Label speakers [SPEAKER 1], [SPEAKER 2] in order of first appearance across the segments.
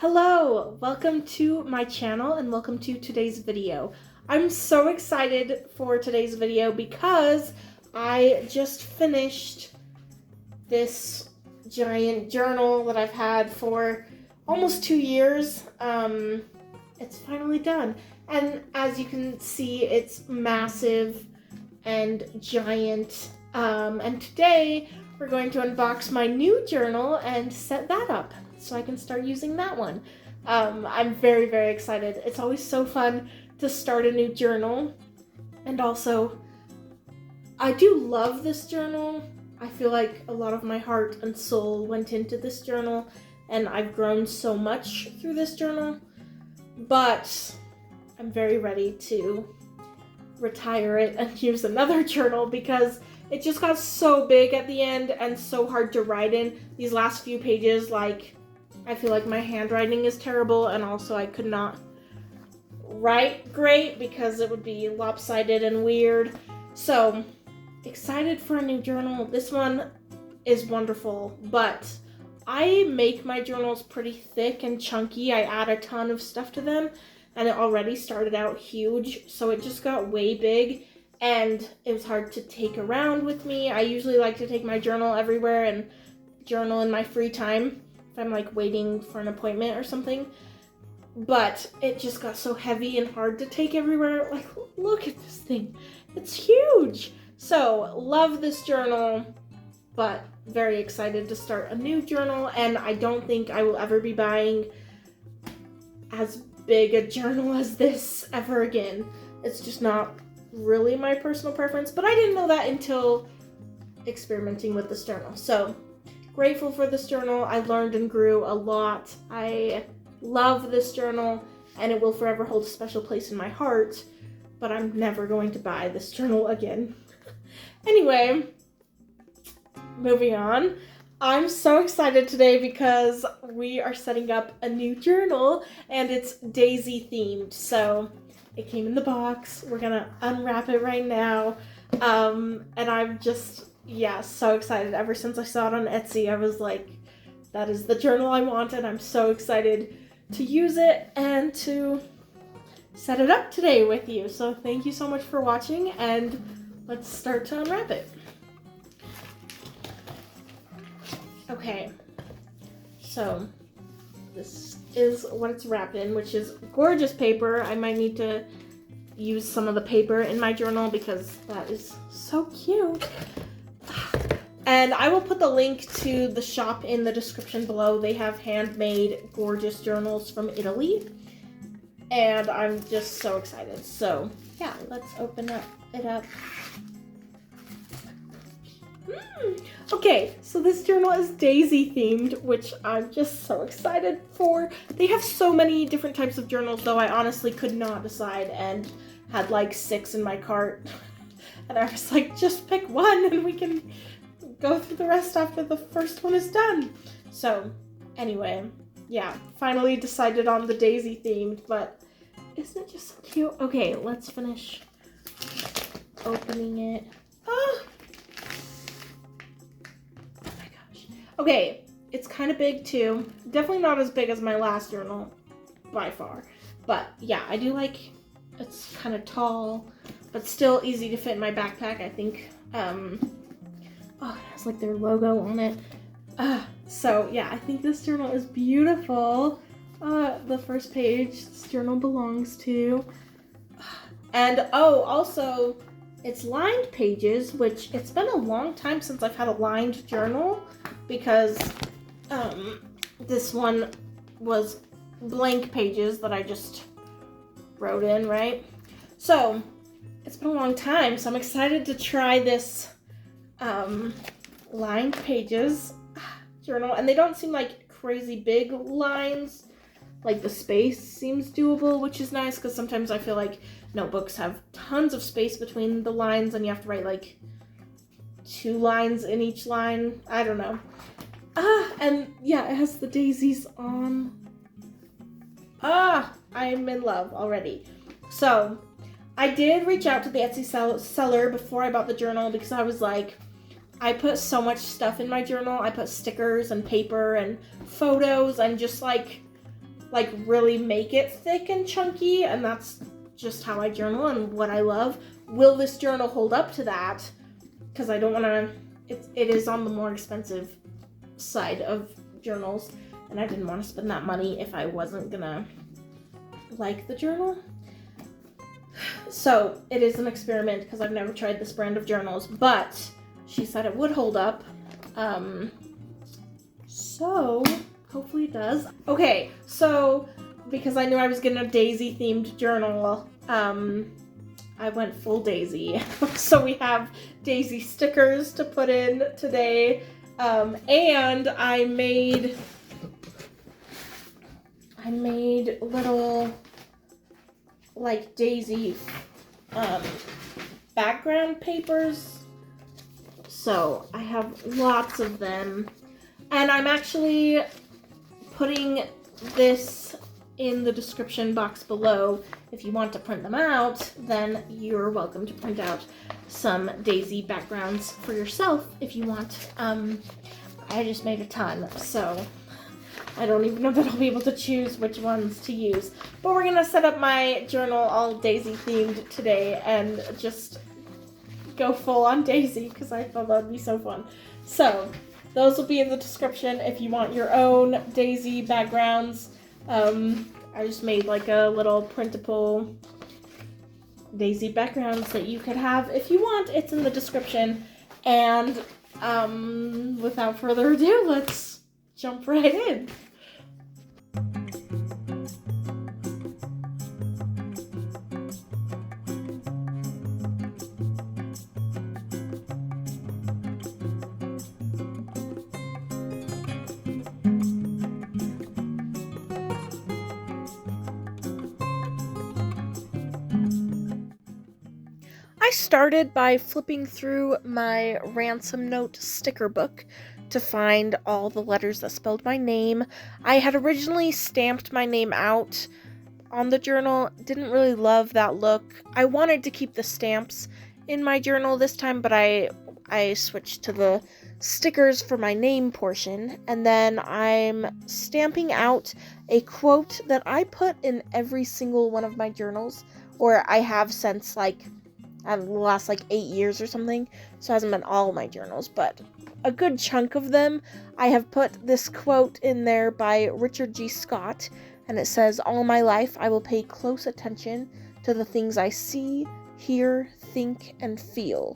[SPEAKER 1] Hello, welcome to my channel and welcome to today's video. I'm so excited for today's video because I just finished this giant journal that I've had for almost 2 years. It's finally done. And as you can see, it's massive and giant. And today we're going to unbox my new journal and set that up so I can start using that one. I'm very, very excited. It's always so fun to start a new journal. And also, I do love this journal. I feel like a lot of my heart and soul went into this journal, and I've grown so much through this journal. But I'm very ready to retire it and use another journal because it just got so big at the end and so hard to write in. These last few pages, I feel like my handwriting is terrible, and also I could not write great because it would be lopsided and weird. So, excited for a new journal. This one is wonderful, but I make my journals pretty thick and chunky. I add a ton of stuff to them, and it already started out huge, so it just got way big, and it was hard to take around with me. I usually like to take my journal everywhere and journal in my free time if I'm waiting for an appointment or something. But it just got so heavy and hard to take everywhere. Look at this thing. It's huge. So, love this journal, but very excited to start a new journal, and I don't think I will ever be buying as big a journal as this ever again. It's just not really my personal preference, but I didn't know that until experimenting with this journal. So, grateful for this journal. I learned and grew a lot. I love this journal, and it will forever hold a special place in my heart, but I'm never going to buy this journal again. Anyway, moving on. I'm so excited today because we are setting up a new journal, and it's Daisy themed. So it came in the box. We're gonna unwrap it right now. And I'm just so excited. Ever since I saw it on Etsy, I was like, that is the journal I wanted. I'm so excited to use it and to set it up today with you. So thank you so much for watching, and let's start to unwrap it. Okay, so this is what it's wrapped in, which is gorgeous paper. I might need to use some of the paper in my journal because that is so cute. And I will put the link to the shop in the description below. They have handmade gorgeous journals from Italy, and I'm just so excited. So yeah, let's open it up. Okay, so this journal is Daisy themed, which I'm just so excited for. They have so many different types of journals, though I honestly could not decide and had 6 in my cart. And I was like, just pick one and we can go through the rest after the first one is done. So anyway, yeah, finally decided on the Daisy themed, but isn't it just so cute? Okay, let's finish opening it. Oh my gosh. Okay, it's kind of big too. Definitely not as big as my last journal by far. But yeah, I do it's kind of tall, but still easy to fit in my backpack, I think. Oh, it has their logo on it. So yeah, I think this journal is beautiful. The first page this journal belongs to. And also, it's lined pages, which it's been a long time since I've had a lined journal because this one was blank pages that I just wrote in, right? So it's been a long time, so I'm excited to try this lined pages journal, and they don't seem like crazy big lines. The space seems doable, which is nice because sometimes I feel like notebooks have tons of space between the lines and you have to write 2 lines in each line. I don't know. And yeah, it has the daisies on. I'm in love already. So I did reach out to the Etsy seller before I bought the journal because I was like, I put so much stuff in my journal. I put stickers and paper and photos and just like really make it thick and chunky, and that's just how I journal and what I love. Will this journal hold up to that? Because I don't want to, it is on the more expensive side of journals, and I didn't want to spend that money if I wasn't gonna like the journal. So it is an experiment because I've never tried this brand of journals, but she said it would hold up. So hopefully it does. Okay, so because I knew I was getting a Daisy themed journal, I went full Daisy. So we have Daisy stickers to put in today, and I made little like Daisy background papers. So I have lots of them, and I'm actually putting this in the description box below. If you want to print them out, then you're welcome to print out some Daisy backgrounds for yourself if you want. I just made a ton, so I don't even know that I'll be able to choose which ones to use. But we're gonna set up my journal all Daisy themed today and just go full on Daisy because I thought that would be so fun. So those will be in the description if you want your own Daisy backgrounds. I just made like a little printable Daisy backgrounds that you could have if you want. It's in the description. And without further ado, let's jump right in. I started by flipping through my ransom note sticker book to find all the letters that spelled my name. I had originally stamped my name out on the journal, didn't really love that look. I wanted to keep the stamps in my journal this time, but I switched to the stickers for my name portion, and then I'm stamping out a quote that I put in every single one of my journals, or I have since like the last like 8 years or something, so it hasn't been all my journals, but a good chunk of them. I have put this quote in there by Richard G. Scott, and it says, "All my life I will pay close attention to the things I see, hear, think, and feel.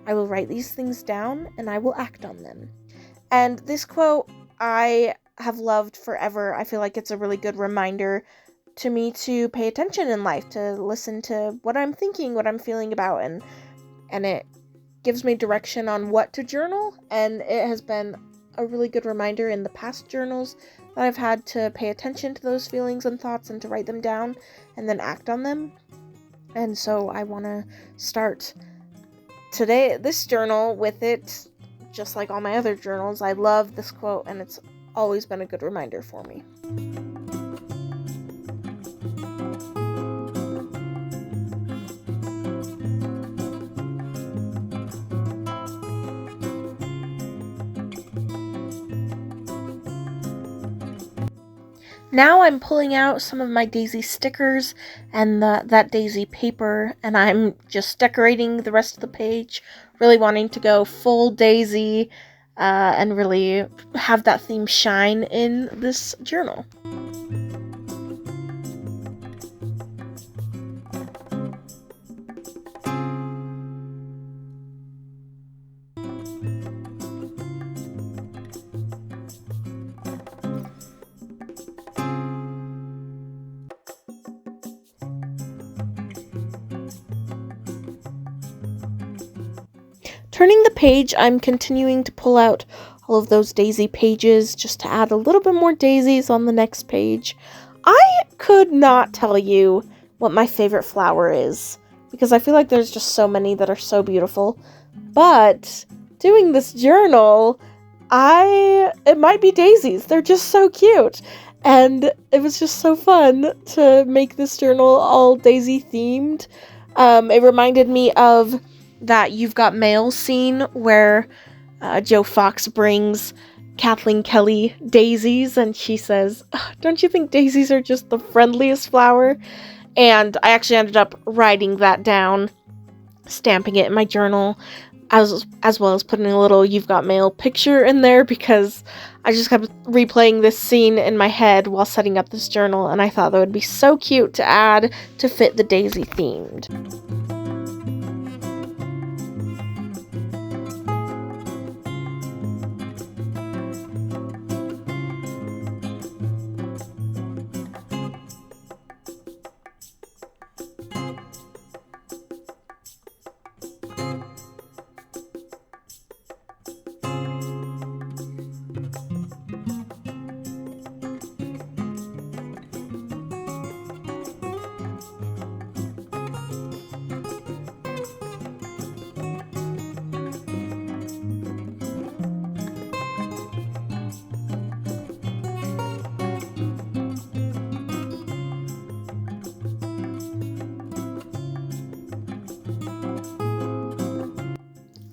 [SPEAKER 1] I will write these things down, and I will act on them." And this quote I have loved forever. I feel like it's a really good reminder to me to pay attention in life, to listen to what I'm thinking, what I'm feeling about, and it gives me direction on what to journal, and it has been a really good reminder in the past journals that I've had to pay attention to those feelings and thoughts and to write them down and then act on them. And so I want to start this journal with it, just like all my other journals. I love this quote, and it's always been a good reminder for me. Now I'm pulling out some of my Daisy stickers and that Daisy paper, and I'm just decorating the rest of the page, really wanting to go full Daisy and really have that theme shine in this journal. Turning the page, I'm continuing to pull out all of those Daisy pages just to add a little bit more daisies on the next page. I could not tell you what my favorite flower is, because I feel like there's just so many that are so beautiful. But doing this journal, it might be daisies. They're just so cute. And it was just so fun to make this journal all Daisy themed. It reminded me of that You've Got Mail scene where Joe Fox brings Kathleen Kelly daisies, and she says, "Don't you think daisies are just the friendliest flower?" And I actually ended up writing that down, stamping it in my journal, as well as putting a little "You've Got Mail" picture in there, because I just kept replaying this scene in my head while setting up this journal, and I thought that would be so cute to add to fit the daisy themed.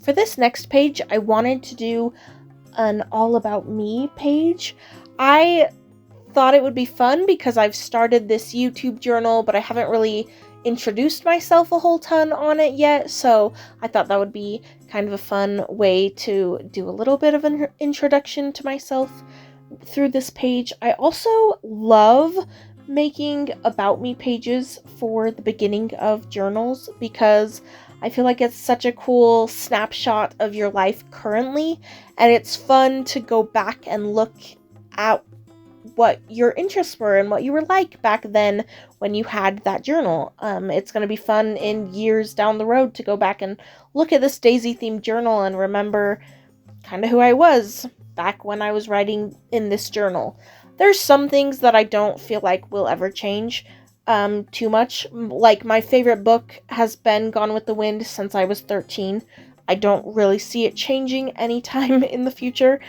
[SPEAKER 1] For this next page, I wanted to do an all about me page. I thought it would be fun because I've started this YouTube journal, but I haven't really introduced myself a whole ton on it yet, so I thought that would be kind of a fun way to do a little bit of an introduction to myself through this page. I also love making about me pages for the beginning of journals because I feel like it's such a cool snapshot of your life currently, and it's fun to go back and look at what your interests were and what you were like back then when you had that journal. It's going to be fun in years down the road to go back and look at this daisy-themed journal and remember kind of who I was back when I was writing in this journal. There's some things that I don't feel like will ever change too much. Like, my favorite book has been Gone with the Wind since I was 13. I don't really see it changing anytime in the future.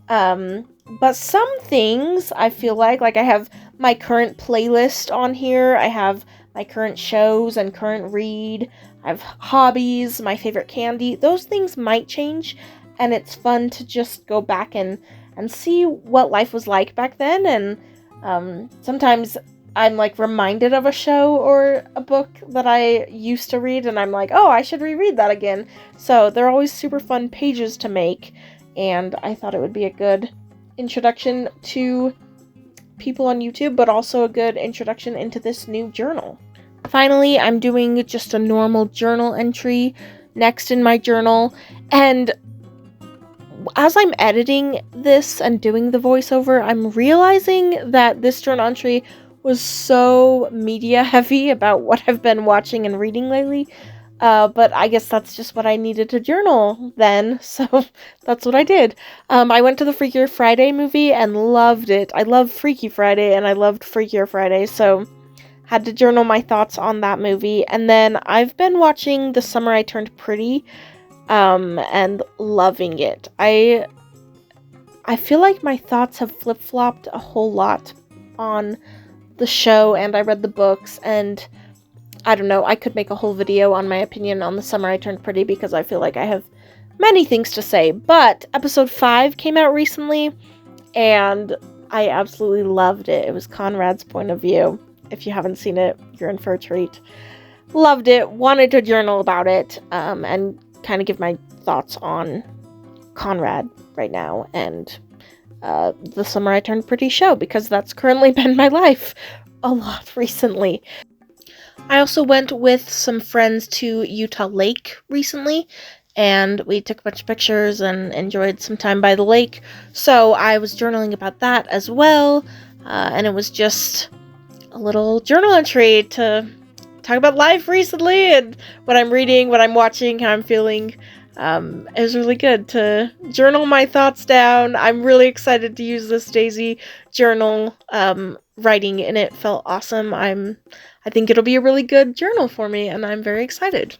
[SPEAKER 1] But some things I feel like I have my current playlist on here. I have my current shows and current read. I have hobbies, my favorite candy. Those things might change, and it's fun to just go back and see what life was like back then. And sometimes I'm like reminded of a show or a book that I used to read, and I'm like, oh, I should reread that again. So they're always super fun pages to make, and I thought it would be a good introduction to people on YouTube, but also a good introduction into this new journal. Finally, I'm doing just a normal journal entry next in my journal, and as I'm editing this and doing the voiceover, I'm realizing that this journal entry was so media heavy about what I've been watching and reading lately, but I guess that's just what I needed to journal then, so that's what I did. I went to the Freakier Friday movie and loved it. I love Freaky Friday and I loved Freakier Friday, so had to journal my thoughts on that movie. And then I've been watching The Summer I Turned Pretty, and loving it. I feel like my thoughts have flip-flopped a whole lot on the show, and I read the books, and I don't know, I could make a whole video on my opinion on The Summer I Turned Pretty because I feel like I have many things to say. But episode 5 came out recently, and I absolutely loved it. It was Conrad's point of view. If you haven't seen it, you're in for a treat. Loved it, wanted to journal about it, and kind of give my thoughts on Conrad right now, and The Summer I Turned Pretty show, because that's currently been my life a lot recently. I also went with some friends to Utah Lake recently, and we took a bunch of pictures and enjoyed some time by the lake, so I was journaling about that as well, and it was just a little journal entry to talk about life recently and what I'm reading, what I'm watching, how I'm feeling. It was really good to journal my thoughts down. I'm really excited to use this Daisy journal. Writing in it felt awesome. I think it'll be a really good journal for me, and I'm very excited.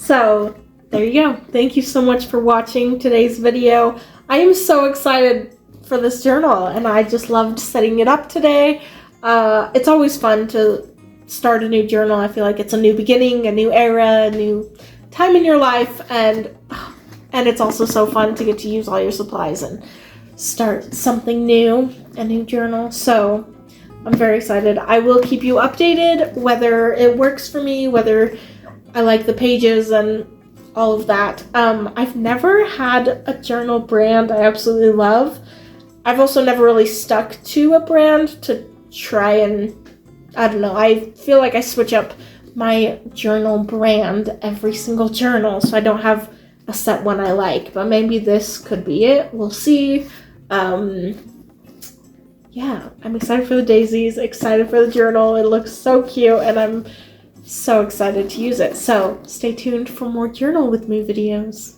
[SPEAKER 1] So there you go. Thank you so much for watching today's video. I am so excited for this journal, and I just loved setting it up today. It's always fun to start a new journal. I feel like it's a new beginning, a new era, a new time in your life, and it's also so fun to get to use all your supplies and start something new, a new journal. So I'm very excited. I will keep you updated whether it works for me, whether I like the pages and all of that. I've never had a journal brand I absolutely love. I've also never really stuck to a brand to try and, I don't know, I feel like I switch up my journal brand every single journal, so I don't have a set one I like, but maybe this could be it. We'll see. Yeah, I'm excited for the daisies, excited for the journal. It looks so cute, and I'm so excited to use it. So stay tuned for more Journal with Me videos.